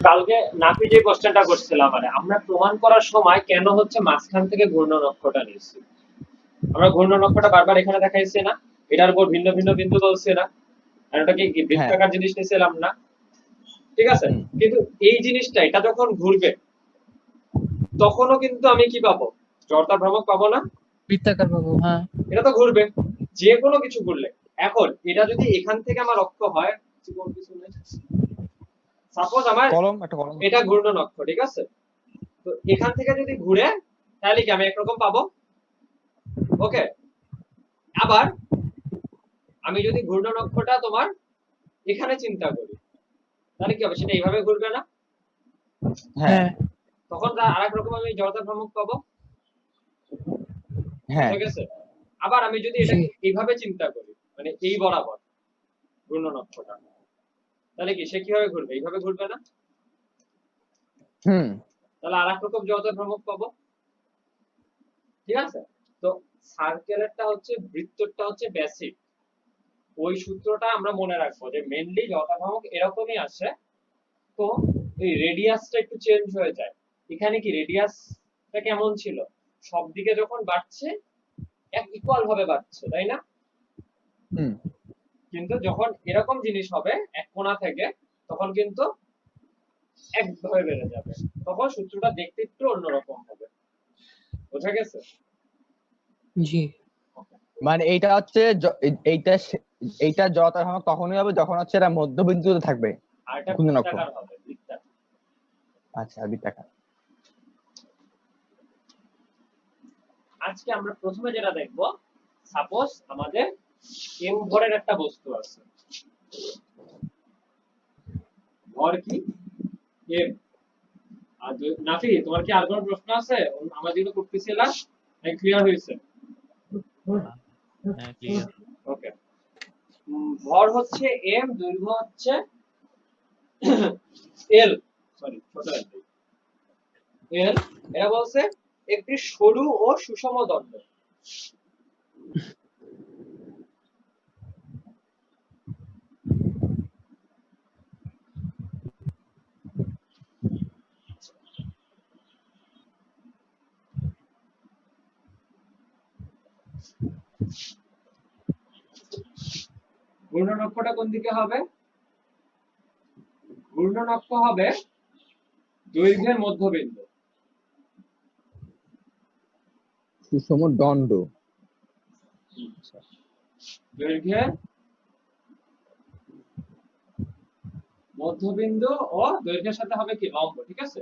কালকে নাফি যে কোশ্চেনটা করছিল মানে আমরা প্রমাণ করার সময় কেন হচ্ছে মাঝখান থেকে ঘূর্ণনক্ষটা নিচ্ছি, আমরা ঘূর্ণনক্ষটা বারবার এখানে দেখাইছি না, এটার উপর ভিন্ন ভিন্ন বিন্দু বলছি না, আর ওটা কি হ্যাঁ বৃত্তাকার জিনিস নিয়েছিলাম না, ঠিক আছে? কিন্তু এই জিনিসটা এটা যখন ঘুরবে তখনও কিন্তু আমি কি পাবো, জড়তা ভ্রামক পাবো না? বৃত্তাকার পাবো, হ্যাঁ। এটা তো ঘুরবে, যে কোনো কিছু ঘুরলে। এখন এটা যদি এখান থেকে আমার অক্ষ হয়, সাপোজ আমার কলম একটা কলম এটা ঘূর্ণনক্ষ, ঠিক আছে? তো এখান থেকে যদি ঘুরে তাহলে কি আমি একরকম পাবো, ওকে? আবার আমি যদি ঘূর্ণনক্ষটা তোমার এখানে চিন্তা করি তাহলে কি হবে, সেটা এইভাবে ঘুরবে না? হ্যাঁ তখন তার আরেক রকম আমি জড়তা ভ্রামক পাবো, হ্যাঁ ঠিক আছে? আবার আমি যদি এটা এইভাবে চিন্তা করি, মানে এই বরাবর ঘূর্ণনক্ষটা, তাহলে কি সে কিভাবে ঘুরবে, এইভাবে ঘুরবে না? তাহলে আরেক রকম জড়তা ভ্রামক পাবো, ঠিক আছে? তো সার্কেলেরটা হচ্ছে, বৃত্তটা হচ্ছে বেসিক, ওই সূত্রটা আমরা মনে রাখবো যে মেইনলি জড়তা ভ্রামক এরকমই আসে। তো এই রেডিয়াসটা একটু চেঞ্জ হয়ে যায়, এখানে কি রেডিয়াসটা কেমন ছিল, সব দিকে যখন বাড়ছে এক ইকুয়াল ভাবে বাড়ছে, তাই না? কিন্তু যখন এরকম জিনিস হবে এক কোণা থেকে, তখন কিন্তু একভাবে বেড়ে যাবে, তখন সূত্রটা দেখতে একটু অন্যরকম হবে। বোঝা গেছে? জি। মানে এইটা হচ্ছে এইটা জড়তা ভ্রামক তখনই হবে যখন হচ্ছে এটা মধ্যবিন্দুতে থাকবে, আর এটা ঘূর্ণনক্ষ। বৃত্তাকার হবে, বৃত্তাকার। আচ্ছা, বৃত্তাকার। আজকে আমরা প্রথমে যেটা দেখব, সাপোজ আমাদের m ভরের একটা বস্তু আছে, ভর কি m। আর নাফি, তোমার কি আর কোনো প্রশ্ন আছে? আমরা যেগুলো করতেছিলাম ক্লিয়ার হয়েছে? হ্যাঁ ক্লিয়ার। ওকে, ভর হচ্ছে m, দৈর্ঘ্য হচ্ছে l, সরি ছোট l। এরা বলছে একটি সরু ও সুষম দণ্ড। ঘূর্ণনক্ষটা কোন দিকে হবে? ঘূর্ণনক্ষ হবে দৈর্ঘ্যের মধ্যবিন্দু। সুষম দণ্ড, দৈর্ঘ্যের মধ্যবিন্দু ও দৈর্ঘ্যের সাথে হবে কি লম্ব, ঠিক আছে?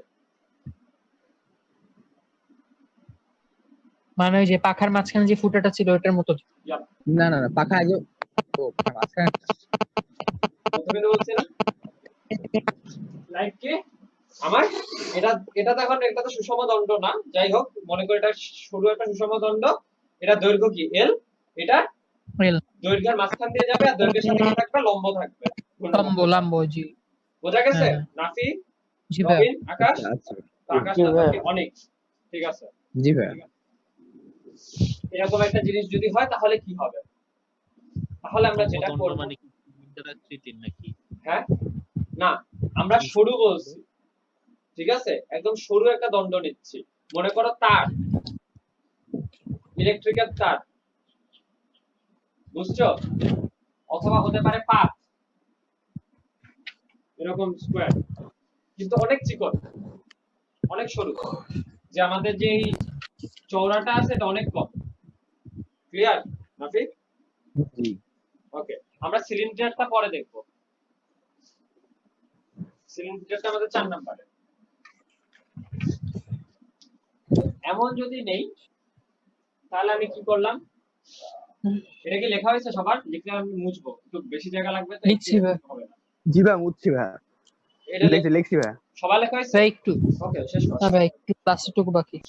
মানে ওই যে পাখার মাঝখানে যে ফুটাটা ছিল ওটার মতো। না না না, পাখা আগে মাঝখানে মধ্যবিন্দু বলছি না, লাইক কি আমার এটা, এটা দেখো এটা তো সুষম দণ্ড না, যাই হোক মনে করি এটা সরু একটা সুষম দণ্ড, এটা দৈর্ঘ্য কি l, এটা এল, দৈর্ঘ্যের মাঝখান দিয়ে যাবে আর দৈর্ঘ্যের সাথে কি থাকবে, লম্ব থাকবে। লম্ব, লম্ব, জি। বোঝা গেছে হ্যাঁ। নাফি, জি ভাই। রবিন, আকাশ? আচ্ছা আকাশটা থাকে অনেক, ঠিক আছে? জি ভাই। এরকম একটা জিনিস যদি হয় তাহলে কি হবে, তাহলে আমরা যেটা সমদণ্ড করব, মানে কি সিলিন্ডারাকৃতির নাকি? হ্যাঁ না, আমরা সরু বলছি, ঠিক আছে? একদম সরু একটা দণ্ড নিচ্ছি, মনে করো তার, ইলেকট্রিক্যাল তার, বুঝছো? অথবা হতে পারে পাত, এরকম স্কয়ার, কিন্তু অনেক চিকন, অনেক সরু, যে আমাদের যে এই চওড়াটা আছে এটা অনেক কম। ক্লিয়ার নাফি? জি। ওকে, আমরা সিলিন্ডারটা পরে দেখব, সিলিন্ডারটা আমাদের 4 নম্বরে। এমন যদি নেই তাহলে আমি কি করলাম, এটা কি লেখা হয়েছে সবার? লিখলে আমি মুছবো, একটু বেশি জায়গা লাগবে তো, লিখছি ভাই। হবে না। জি ভাই, মুচ্ছি ভাই। এটা লিখছি ভাই। সবার লেখা হয়েছে? ভাই একটু, ওকে, শেষ কর। হ্যাঁ ভাই একটু লাস্টটুকু বাকি।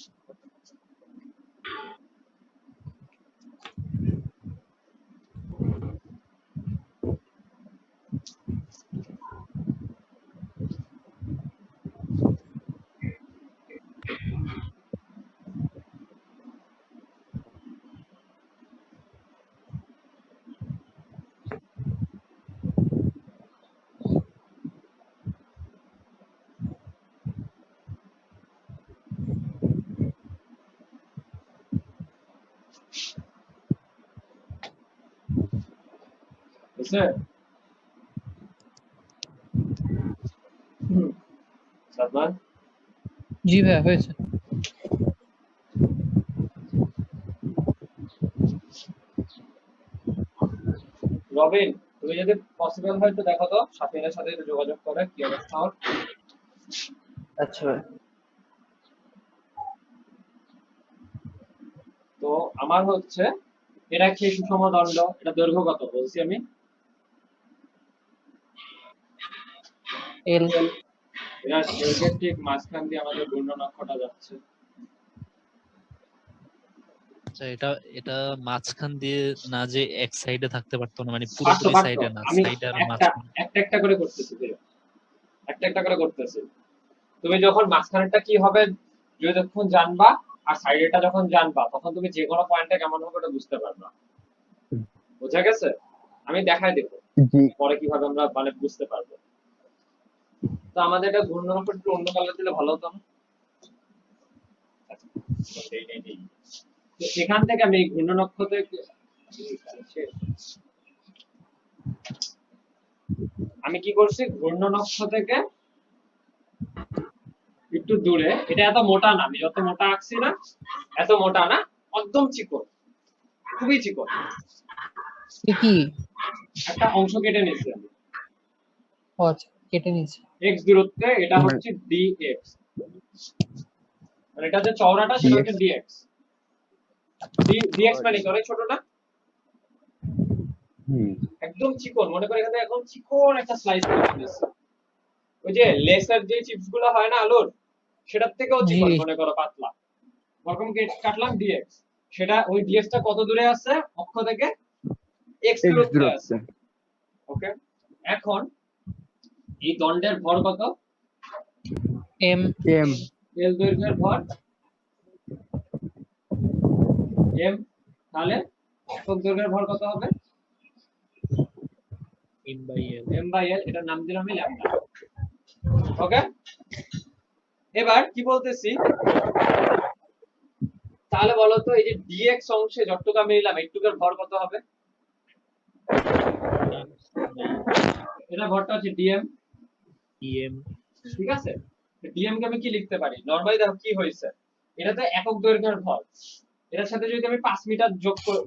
হয়েছে? সাদমান, জি ভাইয়া হয়েছে। রবিন, তুমি যদি পসিবল হয় তো দেখো তো সাথীদের সাথে একটু যোগাযোগ করে কি অবস্থা ওর। আচ্ছা ভাই। তো আমার হচ্ছে এটা কি সুষম দণ্ড, এটা দৈর্ঘ্য কত বলছি আমি? এল এটা দৈর্ঘ্যের ঠিক মাঝখান দিয়ে আমাদের ঘূর্ণনক্ষটা যাচ্ছে। আচ্ছা, এটা এটা মাঝখান দিয়ে না যে এক সাইডে থাকতে পারতো না, মানে পারতো পুরোপুরি পারতো, সাইডে না, আমি সাইড আর একটা মাঝখান। একটা একটা করে করতেছি ভাইয়া, একটা একটা করে করতেছি। তুমি যখন মাঝখানেরটা কি হবে যতক্ষণ জানবা আর সাইডেরটা যখন জানবা তখন তুমি যে কোনো পয়েন্টে কেমন হবে ওটা বুঝতে পারবা। বোঝা গেছে? আমি দেখাই দেবো জি পরে কিভাবে আমরা মানে বুঝতে পারবো। তো আমাদের এটা ঘূর্ণনক্ষ একটু অন্য কালার দিলে ভালো হতো না? আচ্ছা, এই। তো এখান থেকে আমি ঘূর্ণনক্ষ থেকে আমি কি করছি, ঘূর্ণনক্ষ থেকে একটু দূরে, এটা এত মোটা না, আমি যত মোটা আঁকছি না এত মোটা না, একদম চিকন, খুবই চিকন এ কি? একটা অংশ কেটে নিয়েছি আমি ও আচ্ছা, কেটে নিয়েছে। x দূরত্বে। এটা হচ্ছে dx, মানে এটা যে চওড়াটা সেটা হচ্ছে dx। dx মানে কি অনেক ছোট না, একদম চিকন। মনে করে এখানে এখন চিকন একটা স্লাইস করে দিয়েছি, ওই যে লেসার যে চিপস গুলো হয় না আলুর, সেটার থেকেও জি চিকন, মনে করো পাতলা, ওরকম কাটলাম dx। সেটা ওই dx টা কত দূরে আছে অক্ষ থেকে? x দূরত্বে আছে। ওকে, এখন এই দণ্ডের ভর কত? এম l দৈর্ঘ্যের ভর m, তাহলে একক দৈর্ঘ্যের ভর কত হবে? m/l। m/l, এটার নাম দিলাম আমি ল্যাম্ডা। ওকে, এবার কি বলতেছি, তাহলে বলো তো এই যে dx অংশে যতটুকু আমি নিলাম এইটুকুর ভর কত হবে? এটা ভরটা হচ্ছে dm, em। ঠিক আছে? dm কে আমি কি লিখতে পারি নরমালি? দেখো কি হয়েছে, এটা তো একক দৈর্ঘ্যের ভর, এটার সাথে যদি আমি 5 মিটার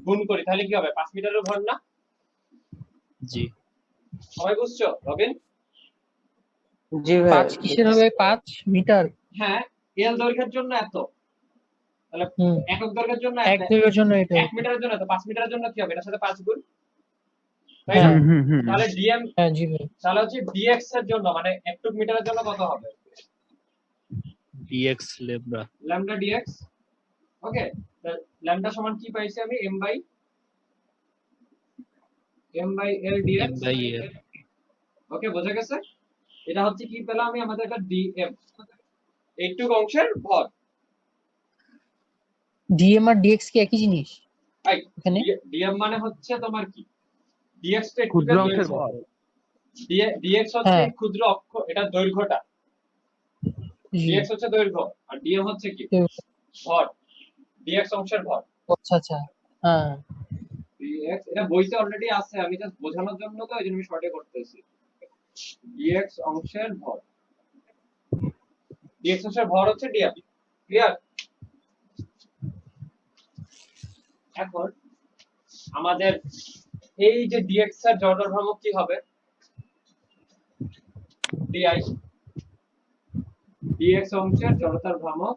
গুণ করি তাহলে কি হবে? 5 মিটারের ভর না? জি। সবাই বুঝছো রবিন? জি ভাই। 5 কিসের হবে? 5 মিটার। হ্যাঁ, l দৈর্ঘ্যের জন্য এত, তাহলে হুম, একক দৈর্ঘ্যের জন্য এক দৈর্ঘ্যের জন্য এটা। 1 মিটারের জন্য তো 5 মিটারের জন্য কি হবে? এটার সাথে 5 গুণ, তাই না? হ্যাঁ তাহলে dm, হ্যাঁ জি ভাই। তাহলে হচ্ছে dx এর জন্য মানে 1 মিটারের জন্য কত হবে? dx lambda. Lambda dx। ওকে, ল্যাম্ডা সমান কি পাইছি আমি? m/l dx। m/l। ওকে, বোঝা গেছে? এটা হচ্ছে কি পেলাম আমি, আমাদের একটা dm, এইটুকু অংশের ভর। ডিএম আর ডিএক্স কি একই জিনিস তাই এখানে? dm মানে হচ্ছে তোমার কি, dx তো একটু ক্ষুদ্র অংশের ভর। dx হচ্ছে হ্যাঁ। ক্ষুদ্র অক্ষ, এটা দৈর্ঘ্যটা, জি dx হচ্ছে দৈর্ঘ্য আর dm হচ্ছে কি তো, ভর, dx অংশের ভর। আচ্ছা আচ্ছা হ্যাঁ। dx এটা বইতে অলরেডি আছে, আমি জাস্ট বোঝানোর জন্য তো এইজন্য আমি শর্টে করতেছি। dx অংশের ভর, dx অংশের ভর হচ্ছে dm। ক্লিয়ার? এখন আমাদের এই যে dx এর জড়তার ভ্রামক কি হবে? di, dx অংশের জড়তার ভ্রামক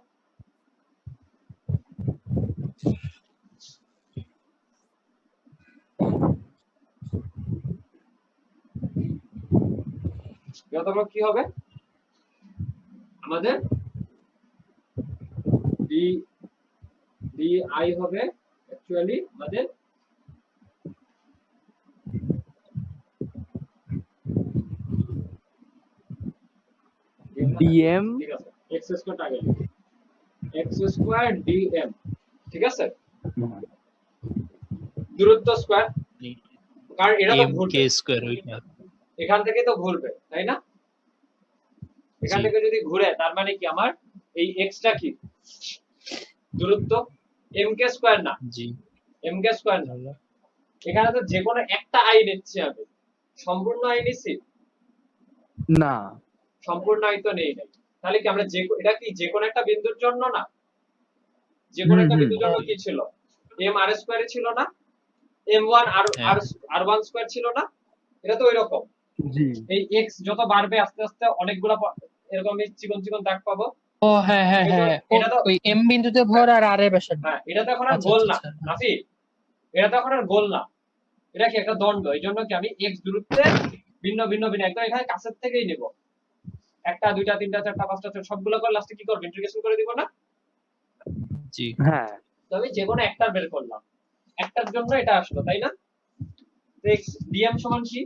জড়তার কি হবে আমাদের? di হবে অ্যাকচুয়ালি আমাদের dm ঠিক আছে, x স্কয়ার আগে লিখি, x স্কয়ার dm, ঠিক আছে? দূরত্ব স্কয়ার, কারণ এটা তো m k ঘুরবে, স্কয়ার ওইটা। এখান থেকে তো ঘুরবে তাই না? এখান জি। থেকে যদি ঘুরে তার মানে কি আমার এই x টা কি দূরত্ব, mk স্কয়ার না, জি। mk স্কয়ার না, এখানে তো যে কোনো একটা i নিচ্ছি আমি, সম্পূর্ণ আই নিছি? না সম্পূর্ণ আই তো নেই নাই। তাহলে কি আমরা এটা কি যে কোনো একটা বিন্দুর জন্য না? যে কোনো একটা বিন্দুর জন্য কি ছিল? m r স্কয়ারে ছিল না? m1 হ্যাঁ। r1 স্কয়ার ছিল না? এটা তো ওইরকম। জি এই x যত বাড়বে আস্তে আস্তে অনেকগুলা এরকম চিকন চিকন দাগ পাবো। ও হ্যাঁ হ্যাঁ হ্যাঁ এটা তো ওই এম বিন্দুতে ভর আর আর এর ব্যাসার্ধ। হ্যাঁ, এটা তো এখন আর আচ্ছা, গোল আচ্ছা, না আচ্ছা। নাফি, এটা তো এখন আর গোল না, এটা কি একটা দণ্ড। এই জন্য কি আমি x দূরত্বে ভিন্ন ভিন্ন ভিন্ন একদম এখানে কাছের থেকেই নেব, একটা দুইটা তিনটা চারটা পাঁচটা ছয়টা সবগুলো করে লাস্টে কি করব, ইন্টিগ্রেশন করে দিব না? জি হ্যাঁ তো আমি যে কোনো একটা বের করলাম, একটার জন্য এটা আসলো, তাই না? তো x dm সমান কি,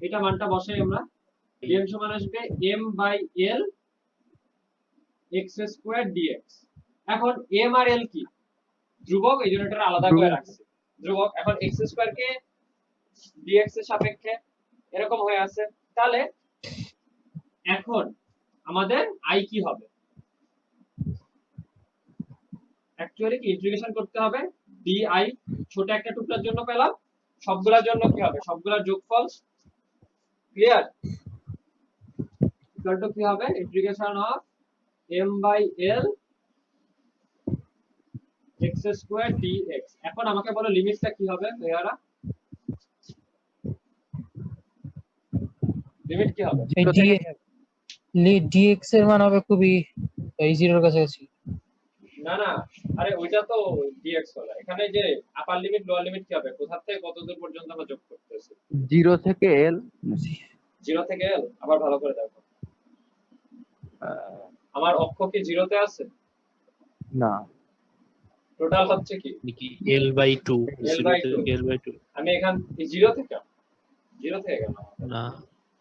এটা মানটা বসাই আমরা। dm সমান আসবে m by l x square dx। এখন m আর l কি ধ্রুবক, এই জন্য এটা আলাদা করে ধ্রুবক। রাখছি ধ্রুবক। এখন x স্কয়ার কে dx এর সাপেক্ষে এরকম হয়ে আছে, তাহলে এখন আমাদের i কি হবে? অ্যাকচুয়ালি কি ইন্টিগ্রেশন করতে হবে di, ছোট একটা টুকরার জন্য পেলাম, সবগুলোর জন্য কি হবে? সবগুলোর যোগফল। ক্লিয়ার? ইকুয়াল টু কি হবে? Integration of m by l x square dx। এখন আমাকে বলো লিমিটটা কি হবে ভাইয়ারা? লিমিট কি হবে? এই ডিএক্স এর মান হবে খুবই এই জিরোর কাছাকাছি। না না, আরে ওইটা তো dx হলো। এখানে যে আপার লিমিট লোয়ার লিমিট কি হবে? কোথা থেকে কত দূর পর্যন্ত আমরা যোগ করতেছি? 0 থেকে l 0 থেকে l। আবার ভালো করে দেখো, আমার অক্ষ কি 0 তে আছে? না টোটাল হচ্ছে কি কি l/2 L/2 l/2 আমি এখান 0 থেকে 0 থেকে গেলাম। না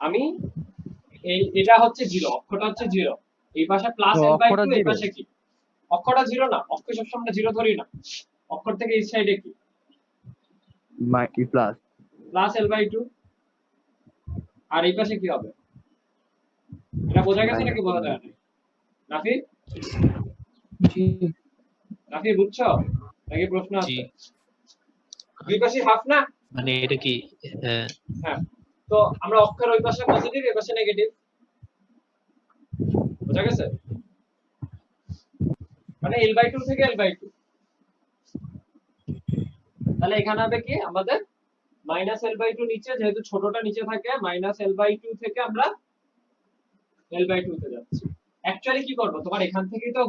আমি এটা হচ্ছে 0, অক্ষটা হচ্ছে 0, এই পাশে প্লাস তো l/2, অক্ষটা এই 0? পাশে কি অক্ষটা 0 না? অক্ষ সবসময় 0 ধরি না, অক্ষর থেকে এই সাইডে কি প্লাস প্লাস l/2, আর এই পাশে কি হবে? এটা বোঝা গেছে নাকি বোঝা যায় না? নাফি জি নাফি বুঝছো নাকি প্রশ্ন জি আছে? দুই পাশে হাফ না? মানে এটা কি হ্যাঁ হ্যাঁ, তো আমরা অক্ষর ওই পাশে পজিটিভ এই পাশে নেগেটিভ, বোঝা গেছে? মানে l/2 থেকে l/2, তাহলে এখানে হবে কি আমাদের মাইনাস l/2 নিচে, যেহেতু ছোটটা নিচে থাকে মাইনাস l/2 থেকে আমরা l/2 তে যাচ্ছি। অ্যাকচুয়ালি কি করব, তোমার এখান থেকেই তো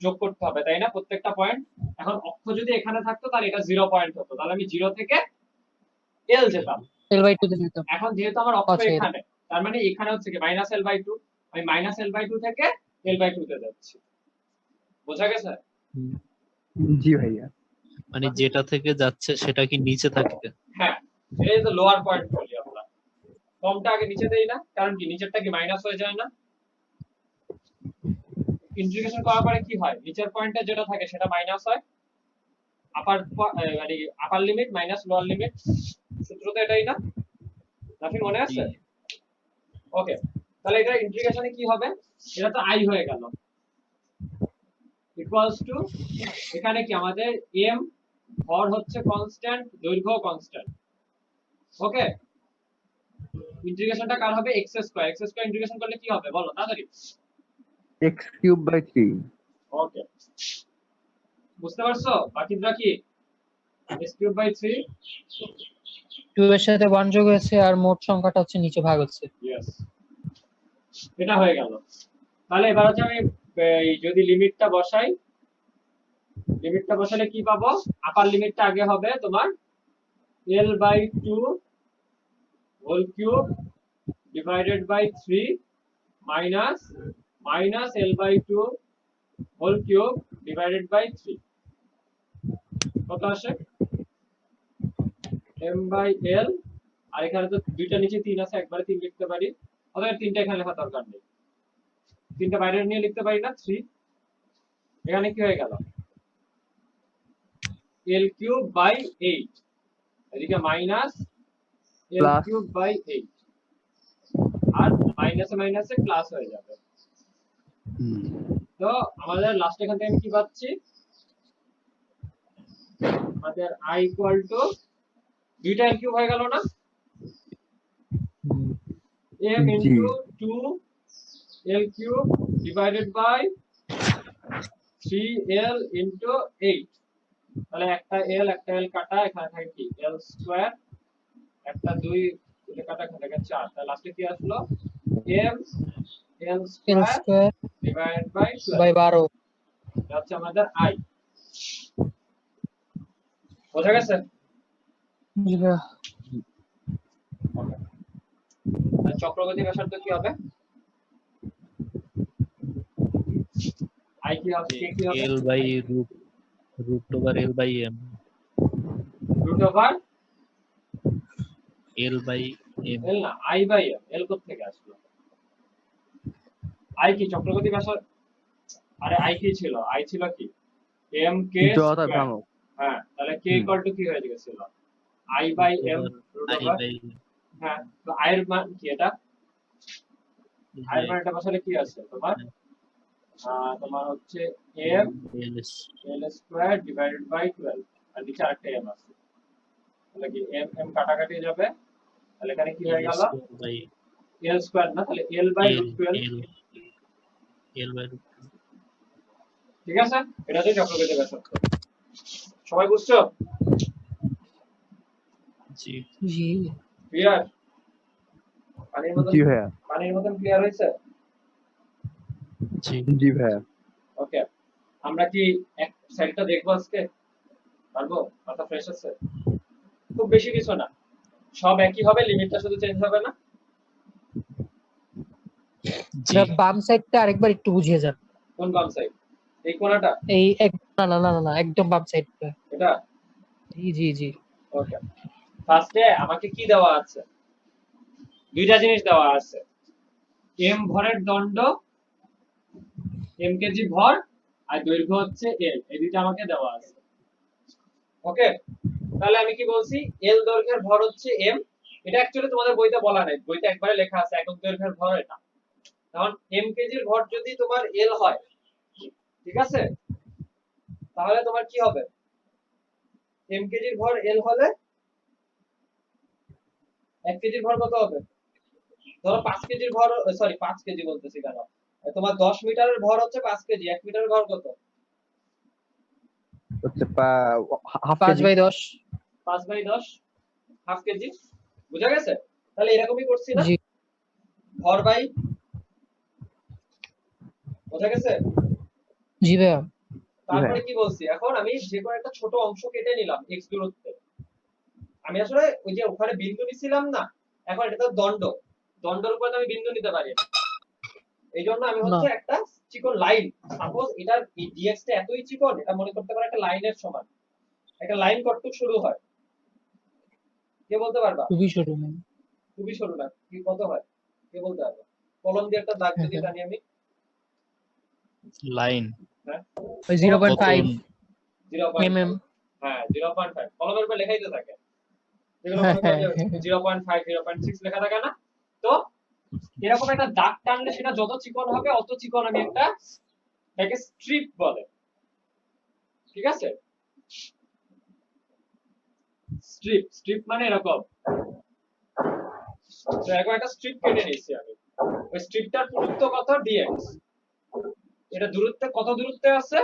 যোগ করতে হবে তাই না প্রত্যেকটা পয়েন্ট? এখন অক্ষ যদি এখানে থাকতো তাহলে এটা 0 পয়েন্ট হতো, তাহলে আমি 0 থেকে l যেতাম। l/2 তে যেতাম। এখন যেহেতু আমার অক্ষ আচ্ছা, এখানে, তার মানে এখানে হচ্ছে কি মাইনাস l/2, আমি মাইনাস l/2 থেকে l/2 তে যাচ্ছি, বোঝা গেছে? জি ভাইয়া মানে যেটা থেকে যাচ্ছে সেটা কি নিচে থাকবে? হ্যাঁ, এই যে লোয়ার পয়েন্ট বলি আমরা, কমটা আগে নিচে দেই না, কারণ কি নিচেরটা কি মাইনাস হয়ে যায় না? ইন্টিগ্রেশন করার পরে কি হয়, নিচের পয়েন্টে যেটা থাকে সেটা মাইনাস হয়, আপার মানে আপার লিমিট মাইনাস লোয়ার লিমিট, সূত্র তো এটাই না? নাকি মনে আছে? ওকে, তাহলে এটা ইন্টিগ্রেশনে কি হবে? এটা তো i হয়ে গেল ইকুয়ালস টু, এখানে কি আমাদের m ভর হচ্ছে কনস্ট্যান্ট, দৈর্ঘ্য কনস্ট্যান্ট। ওকে, ইন্টিগ্রেশনটা কার হবে? x square. x square integration করলে কি হবে বলো তাড়াতাড়ি। x³/3 ওকে, বুঝতে পারছো বাকিটা কি? x³/3, 2 এর সাথে 1 যোগ হয়েছে আর মোট সংখ্যাটা হচ্ছে নিচে ভাগ হচ্ছে। ইয়েস, এটা হয়ে গেল। তাহলে এবার হচ্ছে আমি যদি লিমিটটা বসাই, লিমিটটা বসালে কি পাবো? আপার লিমিটটা আগে হবে তোমার l/2 whole cube divided by 3 minus minus l/2 whole cube divided by 3, কত আসে? m/l, আর এখানে তো দুইটা নিচে 3 আছে, একবারে 3 লিখতে পারি, অথবা 3টা এখানে লেখা দরকার নেই, 3টা বাইরে নিয়ে লিখতে পারি না 3। এখানে কি হয়ে গেল? l³/8, এদিকে মাইনাস l³/8, আর মাইনাসে মাইনাসে প্লাস হয়ে যাবে। তো আমাদের লাস্ট এখান থেকে আমি কি পাচ্ছি? আমাদের i ইকুয়াল টু, দুইটা l³ হয়ে গেল না? m G. into 2l cube divided by 3l into 8, তাহলে একটা l কাটা, এখানে থাকে কি l স্কয়ার, একটা 2 এটা কাটা, এখানে থাকে 4, তাহলে লাস্টে কি আসলো m l L square square divided by 12, by 12। এটা হচ্ছে আমাদের i। বোঝা গেছে? জি ভাইয়া। আর চক্রগতি ব্যাসার্ধ কি হবে? i কি হবে, k কি হবে? L by root over L by M, root over L by M. l না, i বাই m। l কোথা থেকে আসলো? i কি চক্রগতি ব্যাসার্ধ? আরে i কি ছিল? i ছিল কি m k জড়তার স্কয়ার। ভ্রামক। হ্যাঁ, তাহলে k হুম। ইকুয়াল টু কি হয়ে গেছিল? i by m root I over. By হ্যাঁ, তো i এর মান কি এটা? i এর মান এটা বসালে কি আসছে তোমার? তোমার হচ্ছে m L l square divided by 12, আর নিচে আরেকটা m আছে, তাহলে কি m কাটাকাটি যাবে, তাহলে এখানে কি হয়ে গেল বাই l স্কয়ার না, তাহলে l by L root 12। L by root. ঠিক আছে, এটা হচ্ছে চক্রগতি ব্যাসার্ধ। সবাই বুঝছো? জি জি ক্লিয়ার? পানির মতন, জি ভাইয়া। পানির মতন ক্লিয়ার হয়েছে? জি জি ভাইয়া। ওকে, আমরা কি এক সাইডটা দেখবো আজকে? পারবো? মাথা ফ্রেশ আছে? খুব বেশি কিছু না, সব একই হবে, লিমিটটা শুধু চেঞ্জ হবে না। জি ভাইয়া, বাম সাইডটা আরেকবার একটু বুঝিয়ে যান। কোন বাম সাইড? এই কোণাটা? এই না না না না না, একদম বাম সাইডটা। এটা? জি জি জি। ওকে, ফার্স্টে আমাকে কি দেওয়া আছে? দুইটা জিনিস দেওয়া আছে, m ভরের দণ্ড, m কেজি ভর, আর দৈর্ঘ্য হচ্ছে l, এই দুইটা আমাকে দেওয়া আছে। ওকে, তাহলে আমি কি বলছি, l দৈর্ঘ্যের ভর হচ্ছে m। এটা অ্যাকচুয়ালি তোমাদের বইতে বলা নেই, বইতে একবারে লেখা আছে একক দৈর্ঘ্যের ভর এটা। কারণ m কেজির ভর যদি তোমার l হয়, ঠিক আছে, তাহলে তোমার কি হবে, m কেজির ভর l হলে 1 কেজির ভর কত হবে? ধরো 5 কেজির ভর, সরি 5 কেজি বলতেছি কেন, তোমার 10 মিটারের ভর হচ্ছে 5 কেজি, 1 মিটারের ভর কত? হচ্ছে half 5 KG. By 10। 5 by 10 half KG. বুঝা গেছে? তাহলে এরকমই করছি না, জি ভর বাই, বুঝা গেছে? জি ভাইয়া। তারপরে কি বলছি, এখন আমি যে কোনো একটা ছোট অংশ কেটে নিলাম x দূরত্বে। আমি আসলে ওই যে ওখানে বিন্দু নিছিলাম না, এখন এটা তো দণ্ড, দণ্ডের উপরে আমি বিন্দু নিতে পারি না। এই জন্য আমি হচ্ছে একটা চিকন লাইন, সাপোজ এটার এই dx টা এতই চিকন, এটা মনে করতে পারো একটা লাইনের সমান। একটা লাইন কতটুকু শুরু হয়, কে বলতে পারবা? খুবই ছোট। খুবই সরু না, কি কত হয় কে বলতে পারবা? কলম দিয়ে একটা দাগ যদি টানি আমি, লাইন হ্যাঁ ওই 0.5 0.5, mm। হ্যাঁ 0.5 কলমের উপর লেখাই তো থাকে, যেগুলো হ্যাঁ, মনে করো যে হ্যাঁ। 0.5 0.6 লেখা থাকে না। তো এরকম একটা দাগ টানলে সেটা যত চিকন হবে অত চিকন আমি একটা, এটাকে স্ট্রিপ বলে। ঠিক আছে, স্ট্রিপ, স্ট্রিপ মানে এরকম। তো এরকম একটা স্ট্রিপ কেটে নিয়েছি আমি, ওই স্ট্রিপটার পুরুত্ব কত dx, এটা দূরত্বে কত দূরত্বে আছে,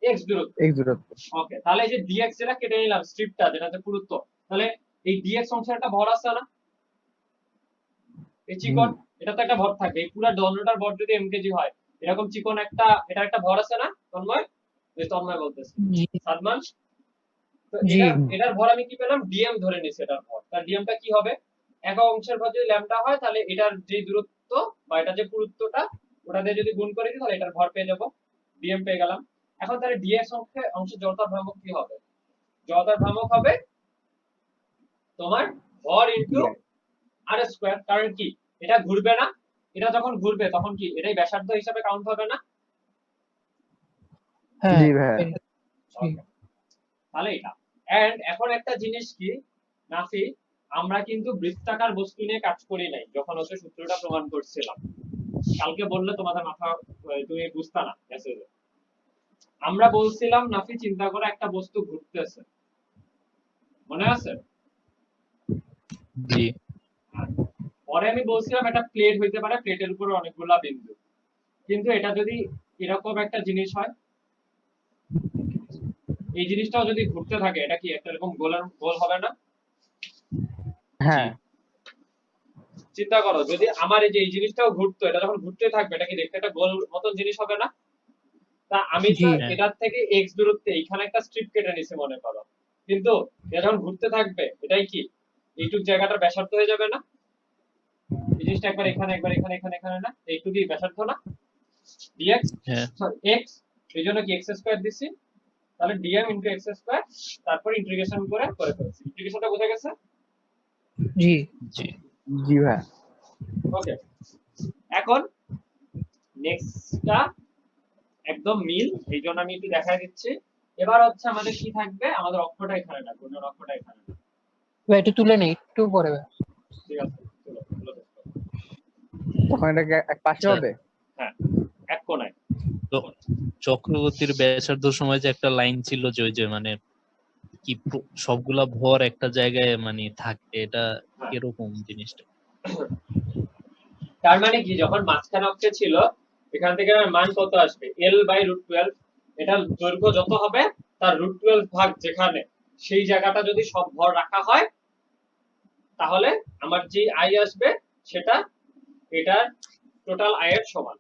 x দূরত্বে। x দূরত্ব। ওকে, তাহলে এই যে dx যেটা কেটে নিলাম স্ট্রিপটা, যেটা হচ্ছে পুরুত্ব, তাহলে এই dx অংশের একটা ভর আছে না, এই চিকন, এটা তো একটা ভর থাকে, এই পুরো দণ্ডটার ভর যদি m কেজি হয়, এরকম চিকন একটা, এটা একটা ভর আছে না তন্ময়? এই তন্ময় বলতেছি, জি সাদমান। তো জি। এটার ভর আমি কি পেলাম, dm ধরে নিছি এটার ভর। তার dmটা কি হবে, একক অংশের ভর যদি ল্যাম্বডা হয়, তাহলে এটার যে দূরত্ব বা এটা যে পুরুত্বটা, ওটা দিয়ে যদি গুণ করে দিই তাহলে এটার ভর পেয়ে যাব, dm পেয়ে গেলাম। এখন তাহলে dx অংশের জড়তার ভ্রামক কি হবে? জড়তার ভ্রামক হবে তোমার ভর ইনটু আর স্কয়ার। কারণ কি, এটা ঘুরবে না, এটা যখন ঘুরবে তখন কি এটাই ব্যাসার্ধ হিসাবে কাউন্ট হবে না? হ্যাঁ জি ভাইয়া। জি। Okay, তাহলে এটা। এন্ড এখন একটা জিনিস কি নাফি, আমরা কিন্তু বৃত্তাকার বস্তু নিয়ে কাজ করি নাই যখন হচ্ছে সূত্রটা প্রমাণ করছিলাম। কালকে বললে তোমাদের মাথা, তুমি বুঝতা না মেসেজে। আমরা বলছিলাম নাফি চিন্তা করে একটা বস্তু ঘুরতেছে, মনে আছে? জি পরে আমি বলছিলাম একটা প্লেট হইতে পারে, প্লেটের উপরে অনেকগুলা বিন্দু, কিন্তু এটা যদি এরকম একটা জিনিস হয়, এই জিনিসটাও যদি ঘুরতে থাকে, এটা কি একটা এরকম গোল হবে না? হ্যাঁ চিন্তা করো, যদি আমার এই যে এই জিনিসটাও ঘুরতো, এটা যখন ঘুরতে থাকবে, এটা কি দেখতে একটা গোল মতন জিনিস হবে না? তা আমি তো জি। এটার থেকে x দূরত্বে এইখানে একটা স্ট্রিপ কেটে নিছি মনে করো, কিন্তু এটা যখন ঘুরতে থাকবে, এটাই কি এইটুক জায়গাটার ব্যাসার্ধ হয়ে যাবে না? এই জিনিসটা একবার এখানে, একবার এখানে, এখানে, এখানে না, এইটুকুই ব্যাসার্ধ না? dx হ্যাঁ সরি x, এই জন্য কি x স্কয়ার দিছি, তাহলে dm ইনটু x স্কয়ার, তারপর ইন্টিগ্রেশন করে ফেলছি। ইন্টিগ্রেশনটা বোঝা গেছে? জি। জি জি ভাই। ওকে, এখন নেক্সটটা একদম মিল, এই জন্য আমি একটু দেখাই দিচ্ছি। এবার হচ্ছে আমাদের কি থাকবে, আমাদের অক্ষটা এখানে না, গুণের অক্ষটা এখানে না। ভাই একটু তুলে নেই, একটু পরে ভাই। ঠিক আছে, চলো চলো দেখো। তখন এটাকে এক পাশে আচ্ছা। হবে। হ্যাঁ, এক কোণায়। তো চক্রবর্তীর ব্যাসার্ধ সময় যে একটা লাইন ছিল, যে ওই যে মানে কি সবগুলা ভর একটা জায়গায় মানে থাকে, এটা কিরকম জিনিসটা? তার মানে কি, যখন মাঝখানে অক্ষে ছিল, এখান থেকে মান কত আসবে, l/√12, এটার দৈর্ঘ্য যত হবে তার √12 ভাগ যেখানে, সেই জায়গাটা যদি সব ভর রাখা হয়, তাহলে আমার যে আই আসবে সেটা এটার টোটাল আয়ের সমান।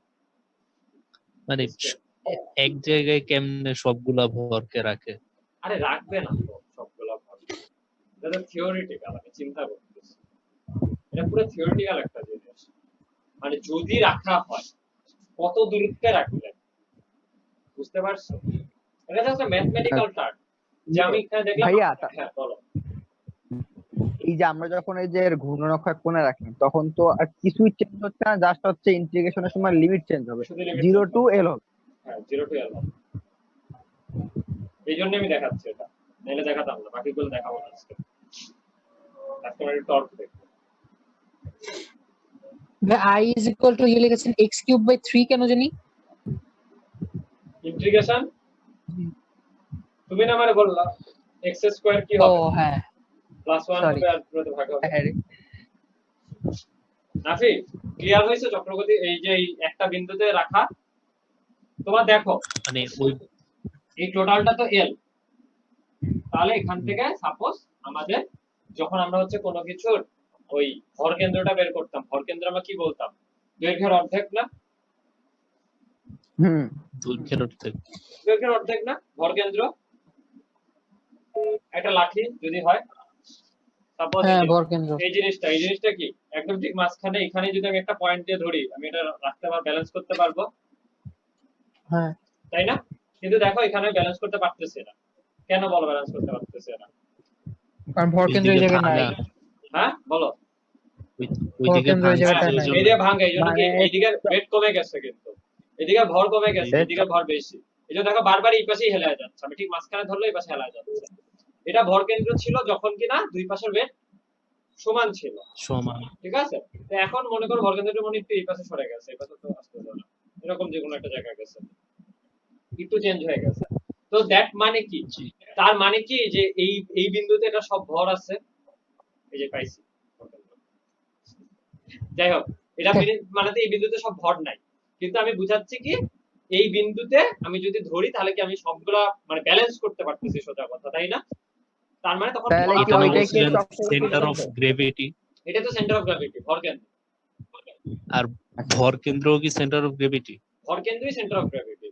মানে এক জায়গায় কেমনে সবগুলা ভরকে রাখে? আরে রাখবে না তো সবগুলা ভর, এটা তো থিওরিটিক্যাল, আমি চিন্তা করতেছি, এটা পুরো থিওরিটিক্যাল একটা জিনিস। মানে যদি রাখা হয়, কত দূরত্বে রাখলে, বুঝতে পারছো? এটা জাস্ট ম্যাথমেটিক্যাল টার্ম, যে আমি এখানে দেখলাম। ভাইয়া, হ্যাঁ বলো। এই যে আমরা যখন এই যে ঘূর্ণনক্ষর কোণে রাখি, তখন তো আর কিছুই চেঞ্জ হচ্ছে না, জাস্ট হচ্ছে ইন্টিগ্রেশনের সময় লিমিট চেঞ্জ হবে, শুধু limit 0 change টু হবে। এল হবে। হ্যাঁ, 0 টু l হবে। এই জন্য আমি দেখাচ্ছি এটা, নাহলে দেখাতাম না, বাকিগুলো দেখাবো না আজকে। আজকে আমরা টর্ক দেখবো। ভাই i ইজ ইকুয়াল টু ইয়ে লিখেছেন x³/3 কেন জানি? ইন্টিগ্রেশন, তুমি না মানে বললা x স্কয়ার কি ও হবে, হ্যাঁ, +1 sorry. হবে আর পুরোতে ভাগ হবে। হ্যাঁ রে। নাফি, ক্লিয়ার হয়েছে চক্রগতি, এই যে এই একটা বিন্দুতে রাখা, তোমার দেখো মানে ওই এই টোটালটা তো l, তাহলে এখান থেকে সাপোজ আমাদের যখন আমরা হচ্ছে কোনো কিছুর ওই ভর কেন্দ্রটা বের করতাম, ভর কেন্দ্র আমরা কি বলতাম, দৈর্ঘ্যের অর্ধেক না? দৈর্ঘ্যের অর্থে দৈর্ঘ্যের অর্ধেক না ভর কেন্দ্র? একটা লাঠি যদি হয়, সাপোজ হ্যাঁ ভরকেন্দ্র। এই জিনিসটা কি একদম ঠিক মাঝখানে, এখানে যদি আমি একটা পয়েন্ট দিয়ে ধরি, আমি এটা রাখতে পারবো, ব্যালেন্স করতে পারবো, হ্যাঁ তাই না? কিন্তু দেখো এখানে ব্যালেন্স করতে পারতেছে না, কেন বলো ব্যালেন্স করতে পারতেছে না? কারণ ভরকেন্দ্র এই জায়গায় নাই। হ্যাঁ বলো। ওইদিকে ভরকেন্দ্র এই জায়গাটা নাই। এই দিয়ে ভাঙে, এই জন্য কি মানে- এইদিকে ওয়েট কমে গেছে, কিন্তু এদিকে ভর কমে গেছে, এদিকে ভর বেশি, এই জন্য দেখো বারবার এই পাশেই হেলে যাচ্ছে, আমি ঠিক মাঝখানে ধরলে এই পাশে হেলা যাচ্ছে। এটা ভর কেন্দ্র ছিল যখন কিনা দুই পাশের ওয়েট সমান ছিল, সমান। ঠিক আছে? তো এখন মনে করো ভর কেন্দ্রটা মনে একটু এই পাশে সরে গেছে, এই পাশে তো আসতে না, এরকম যে কোনো একটা জায়গায় গেছে, একটু চেঞ্জ হয়ে গেছে। তো দ্যাট মানে কি, তার মানে কি যে এই বিন্দুতে এটা সব ভর আছে, এই যে পাইছি। যাই হোক, এটা মানে তো এই বিন্দুতে সব ভর নাই, কিন্তু আমি বুঝাচ্ছি কি এই বিন্দুতে আমি যদি ধরি, তাহলে কি আমি সবগুলা মানে ব্যালেন্স করতে পারতেছি, সোজা কথা, তাই না? তার মানে তখন তাহলে কি এটা ওইটাই কি বলছিলেন চক্রবর্তী সেন্টার অফ বলতে? গ্রেভিটি, এটা তো সেন্টার অফ গ্র্যাভিটি, ভর কেন্দ্র। আর ভর কেন্দ্র কি সেন্টার অফ গ্রেভিটি? ভর কেন্দ্রই সেন্টার অফ গ্র্যাভিটি,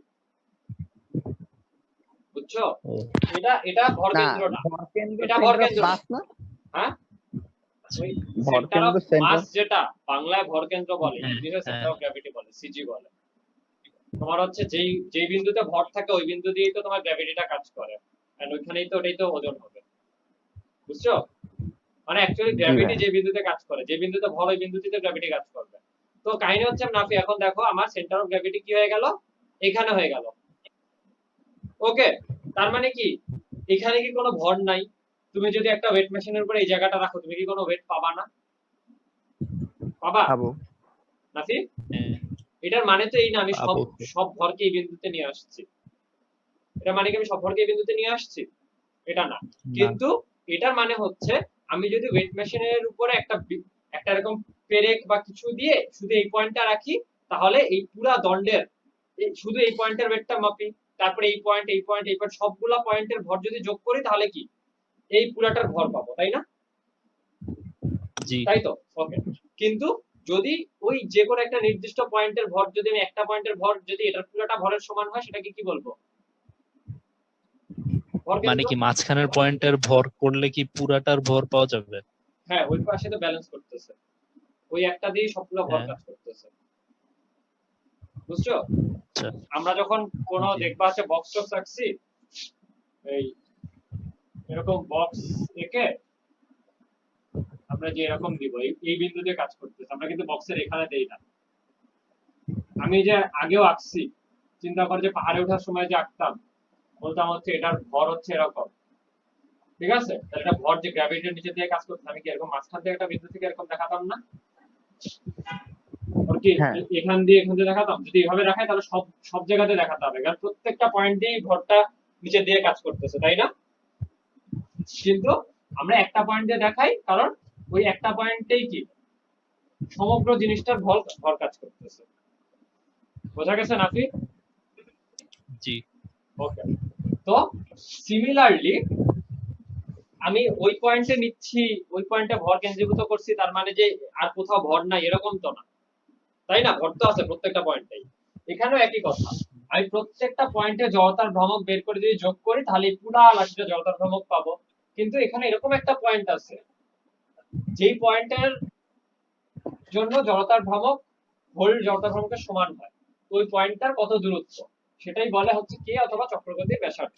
বুঝছো? এটা ভর না, কেন্দ্র না, ভরকেন্দ্র এটা ভর কেন্দ্র মাস না। হ্যাঁ, ওই ভর সেন্টার অফ কেন্দ্র মাস যেটা বাংলায় ভর কেন্দ্র বলে, হ্যাঁ, ইংলিশে সেন্টার হ্যাঁ। অফ গ্র্যাভিটি বলে, সিজি বলে। তোমার হচ্ছে যেই বিন্দুতে ভর থাকে ওই বিন্দু দিয়েই তো তোমার গ্র্যাভিটিটা কাজ করে, এন্ড ওইখানেই তো ওটাই তো ওজন হবে, বুঝছো? মানে অ্যাকচুয়ালি গ্র্যাভিটি যে বিন্দুতে কাজ করে, যে বিন্দুতে ভর ওই বিন্দুতে গ্র্যাভিটি কাজ করবে। তো কাহিনী হচ্ছে নাফি, এখন দেখো আমার সেন্টার অফ গ্র্যাভিটি কি হয়ে গেল, এখানে হয়ে গেল। ওকে, তার মানে কি এখানে কি কোনো ভর নাই? তুমি যদি একটা ওয়েট মেশিনের উপর এই জায়গাটা রাখো, তুমি কি কোনো ওয়েট পাবা না? পাবা খাবো। নাফি? হ্যাঁ, এটার মানে তো এই না আমি পাবো। সব ভরকে এই বিন্দুতে নিয়ে আসছি, এটা মানে কি আমি সব ভরকে এই বিন্দুতে নিয়ে আসছি? এটা না, কিন্তু এটার মানে হচ্ছে আমি যদি ওয়েট মেশিনের উপরে একটা এরকম পেরেক বা কিছু দিয়ে শুধু এই পয়েন্টটা রাখি, তাহলে এই পুরা দণ্ডের শুধু এই পয়েন্টের ওয়েটটা মাপি, তারপরে এই পয়েন্ট এই পয়েন্ট এই পয়েন্ট সবগুলা পয়েন্টের ভর যদি যোগ করি তাহলে কি এই পুরাটার ভর পাবো, তাই না? জি তাই তো? ওকে। কিন্তু যদি ওই যে কোনো একটা নির্দিষ্ট পয়েন্টের ভর যদি আমি একটা পয়েন্টের ভর যদি এটার পুরোটা ভরের সমান হয় সেটাকে কি বলবো? ভর মানে কেন্দ্র। কি মাঝখানের পয়েন্টের ভর করলে কি পুরাটার ভর পাওয়া যাবে? হ্যাঁ, ওই পাশে তো ব্যালেন্স করতেছে, ওই একটা দিয়ে সবগুলো ভর হ্যাঁ। কাজ করতেছে, বুঝছো? আচ্ছা আমরা যখন কোনো জি। দেখবা আছে বক্স টক্স রাখছি, এই এরকম বক্স এঁকে আমরা যে এরকম দিব এই বিন্দু দিয়ে কাজ করতেছে, আমরা কিন্তু বক্সের এখানে দেই না। আমি যে আগেও আঁকছি, চিন্তা কর যে পাহাড়ে ওঠার সময় যে আঁকতাম, বলতাম হচ্ছে এটার ভর হচ্ছে এরকম, ঠিক আছে? তাহলে এটা ভর যে গ্র্যাভিটির নিচে দিয়ে কাজ করতে, আমি কি এরকম মাঝখান থেকে একটা বিন্দু থেকে এরকম দেখাতাম না? ওর কি হ্যাঁ। এখান দিয়ে দেখাতাম? যদি এভাবে দেখাই তাহলে সব সব জায়গাতে দেখাতে হবে, কারণ প্রত্যেকটা পয়েন্ট দিয়ে ভরটা নিচে দিয়ে কাজ করতেছে, তাই না? কিন্তু আমরা একটা পয়েন্ট দিয়ে দেখাই, কারণ ওই একটা পয়েন্টেই কি সমগ্র জিনিসটার ভর ভর কাজ করতেছে। বোঝা গেছে নাফি? জি ওকে। তো সিমিলারলি আমি ওই পয়েন্টে নিচ্ছি, ওই পয়েন্টে ভর কেন্দ্রীভূত করছি, তার মানে যে আর কোথাও ভর নাই এরকম তো না, তাই না? ভর তো আছে প্রত্যেকটা পয়েন্টেই। এখানেও একই কথা, আমি প্রত্যেকটা পয়েন্টে জড়তার ভ্রামক বের করে যদি যোগ করি তাহলে পুরো রাশিটা জড়তার ভ্রামক পাবো। কিন্তু এখানে এরকম একটা পয়েন্ট আছে যেই পয়েন্টের জন্য জড়তার ভ্রামক হোল জড়তার ভ্রামকের সমান হয়, ওই পয়েন্টটার কত দূরত্ব সেটাই বলে হচ্ছে কে অথবা চক্রগতির ব্যাসার্ধ।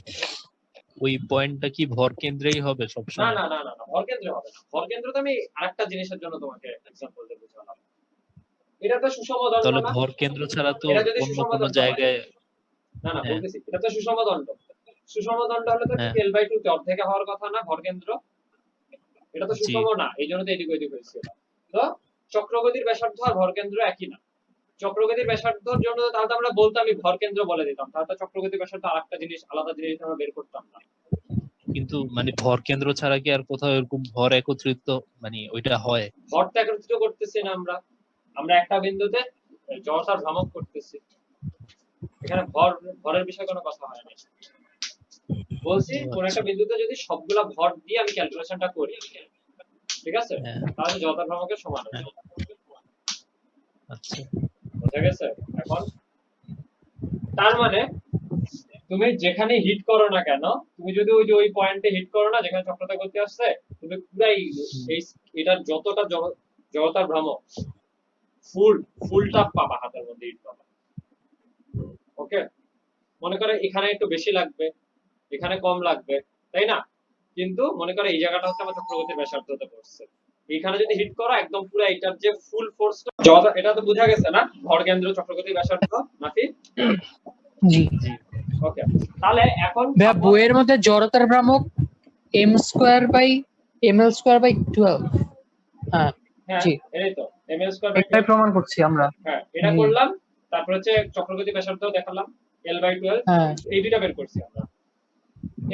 ওই পয়েন্টটা কি ভর কেন্দ্রেই হবে না সবসময়? না না না না, ভর কেন্দ্র হবে না। ভর কেন্দ্র তো আমি আরেকটা জিনিসের জন্য তোমাকে এক্সাম্পল দিয়ে বুঝালাম। এটা তো সুষম দণ্ড তাহলে না? ভর কেন্দ্র ছাড়া তো এটা যদি অন্য সুষম কোনো দণ্ড হয়, জায়গায় না না হ্যাঁ বলতেছি এটা তো সুষম দণ্ড। সুষম দণ্ড হলে তো হ্যাঁ ঠিক L/2 তে অর্ধেক হওয়ার কথা না ভর কেন্দ্র? এটা তো জি সুষম না, এই জন্য তো এদিক ওইদিক হয়েছে। তো চক্রগতির ব্যাসার্ধ আর ভর কেন্দ্র একই না। চক্রগতির ব্যাসার্ধর জন্য তাহলে তো আমরা বলতামই ভর কেন্দ্র বলে দিতাম, তাহলে তো চক্রগতির ব্যাসার্ধ আরেকটা জিনিস, আলাদা জিনিস আমরা বের করতাম না। কিন্তু মানে ভর কেন্দ্র ছাড়া কি আর কোথাও এরকম ভর একত্রিত মানে ওইটা হয়? ভরটা একত্রিত করতেছি না আমরা, আমরা একটা বিন্দুতে জড়তার ভ্রামক করতেছি, এখানে ভরের বিষয়ে কোনো কথা হয় না। বলছি কোন একটা বিন্দুতে যদি সবগুলা ভর দিয়ে আমি ক্যালকুলেশনটা করি, ঠিক আছে, হ্যাঁ তাহলে জড়তার ভ্রামকের সমান হবে। হ্যাঁ আচ্ছা বুঝা গেছে? এখন তার মানে তুমি যেখানে হিট করো না কেন, তুমি যদি ওই যে ওই পয়েন্টে হিট করো না যেখানে চক্রতা গতি আসছে, তুমি পুরাই এই এটার যতটা জড়তার ভ্রামক ফুলটা পাবা, হাতের মধ্যে হিট পাবা। ওকে, মনে করে এখানে একটু বেশি লাগবে, এখানে কম লাগবে, তাই না? কিন্তু মনে করে এই জায়গাটা হচ্ছে আমার চক্রগতির ব্যাসার্ধতে পড়ছে, এখানে যদি হিট করো একদম পুরো এটার যে ফুল ফোর্সটা, এটা তো বোঝা গেছে না ভর কেন্দ্র চক্রগতির ব্যাসার্ধ নাকি? জি জি ওকে, তাহলে এখন ভাইয়া বইয়ের মধ্যে জড়তার ভ্রামক m²/ml²/12 হ্যাঁ হ্যাঁ জি এই তো ml²/12 এটাই প্রমাণ করছি আমরা। হ্যাঁ এটা জি। করলাম, তারপর হচ্ছে চক্রগতি ব্যাসার্ধ দেখালাম L/12, হ্যাঁ এই দুইটা বের করছি আমরা।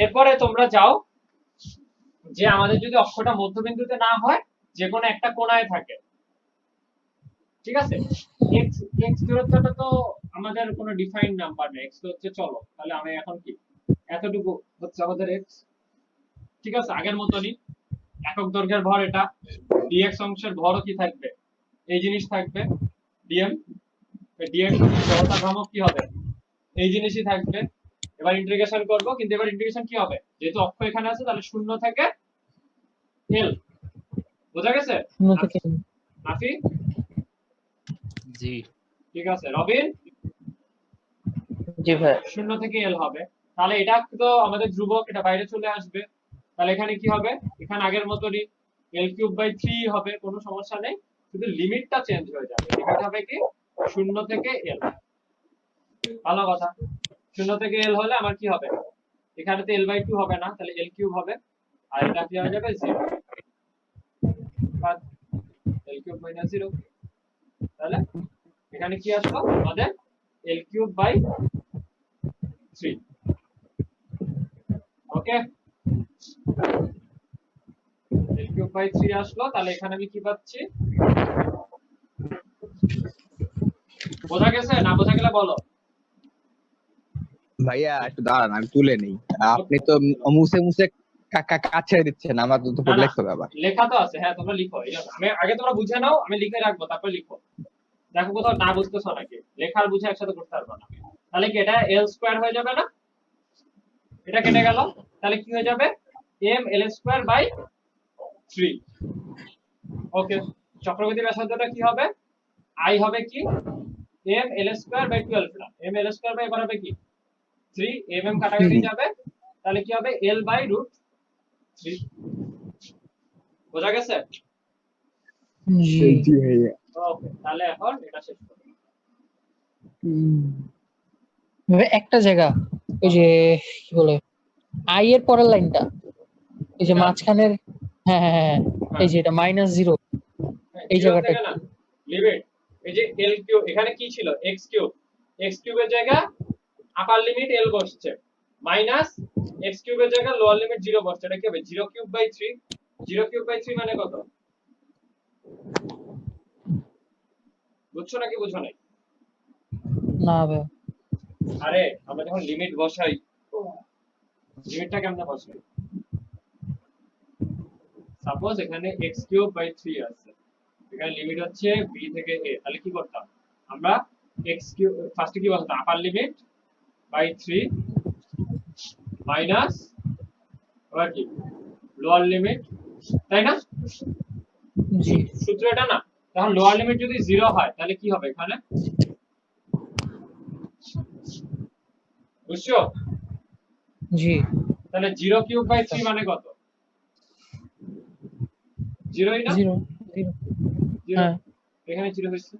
এরপরে তোমরা যাও যে আমাদের যদি অক্ষটা মধ্যবিন্দুতে না হয় যে কোনো একটা কোণায় থাকে, ঠিক আছে? x দূরত্বটা তো আমাদের কোনো ডিফাইন্ড নাম্বার নেই, x হচ্ছে চলো, তাহলে আমি এখন কি এতটুকু হচ্ছে আমাদের x, ঠিক আছে? আগের মতনই একক দৈর্ঘ্যের ভর এটা, dx অংশের ভরও কি থাকবে, এই জিনিস থাকবে dm, dx জড়তার ভ্রামক কি হবে, এই জিনিসই থাকবে। এবার ইন্টিগ্রেশন করব, কিন্তু এবার ইন্টিগ্রেশন কি হবে, যেহেতু অক্ষ এখানে আছে তাহলে 0 থেকে l, বোঝা গেছে 0 থেকে নাফি? জি ঠিক আছে রবিন? জি ভাই 0 থেকে l হবে, তাহলে এটা তো আমাদের ধ্রুবক, এটা বাইরে চলে আসবে, তাহলে এখানে কি হবে, এখানে আগের মতই l³/3 হবে, কোনো সমস্যা নেই, শুধু লিমিটটা চেঞ্জ হয়ে যাবে, লিমিট হবে কি 0 থেকে l। ভালো কথা, 0 থেকে l হলে আমার কি হবে, এখানে তো l/2 হবে না, তাহলে l³ হবে, আর এটা কি হয়ে যাবে 0, l³ - 0, তাহলে এখানে কি আসলো আমাদের l³/3। ওকে, l³/3 আসলো, তাহলে এখানে আমি কি পাচ্ছি বোঝা গেছে? না বোঝা গেলে বলো। ভাইয়া একটু দাঁড়ান, আমি তুলে নেই। আপনি তো মুছে মুছে কাজ ছেড়ে দিচ্ছেন, আমার তো না না, লিখতে হবে আবার। লেখা তো আছে, হ্যাঁ তোমরা লিখো। এই জন্য আমি আগে তোমরা বুঝে নাও, আমি লিখে রাখবো, তারপর লিখো। দেখো কোথাও না বুঝতেছো নাকি, লেখা আর বুঝে একসাথে করতে পারবো না। তাহলে কি এটা এল স্কোয়ার হয়ে যাবে না? এটা কেটে গেল, তাহলে কি হয়ে যাবে? M L square by 3। Okay, চক্রবর্তী ব্যাসার্ধটা কি হবে? আই হবে কি এম এল স্কোয়ার বাই 12 না, এম এল স্কোয়ার বাই এবার হবে কি 3, এম এম কাটাকাটি যাবে, তাহলে কি হবে এল বাই রুট 3। বোঝা গেছে? জি জি ভাইয়া। ওকে, তাহলে এখন এটা শেষ করি। ভাই, একটা জায়গা ওই যে কি বলে আই এর পরের লাইনটা, এই যে এটা? মাঝখানের, হ্যাঁ হ্যাঁ হ্যাঁ, এই যে এটা -0, এই জিরো জায়গাটা থেকে না লিমিট, এই যে এল কিউব, এখানে কি ছিল এক্স কিউব, এক্স কিউবের জায়গা আপার লিমিট এল বসছে, মাইনাস এক্স কিউবের জায়গা লোয়ার লিমিট 0 বসছে, এটা কি হবে 0 কিউব বাই 3। 0 কিউব বাই 3 মানে কত? বুঝছো নাকি বুঝো নাই? না ভাই। আরে আমরা যখন লিমিট বসাই, লিমিটটা কেমনে বসাই? সাপোজ এখানে x কিউব বাই 3 আছে, এখানে লিমিট হচ্ছে b থেকে a, তাহলে কি করতাম আমরা? x কিউব ফার্স্টে কি বলতাম? আপার লিমিট বাই 3 মাইনাস আবার কি লোয়ার লিমিট, তাই না? জি সূত্র এটা না? তখন লোয়ার লিমিট যদি 0 হয় তাহলে কি হবে এখানে? বুঝছো? জি তাহলে 0 কিউব বাই 3 মানে কত? 0ই না? 0 0 0, হ্যাঁ এখানে 0 হয়েছে।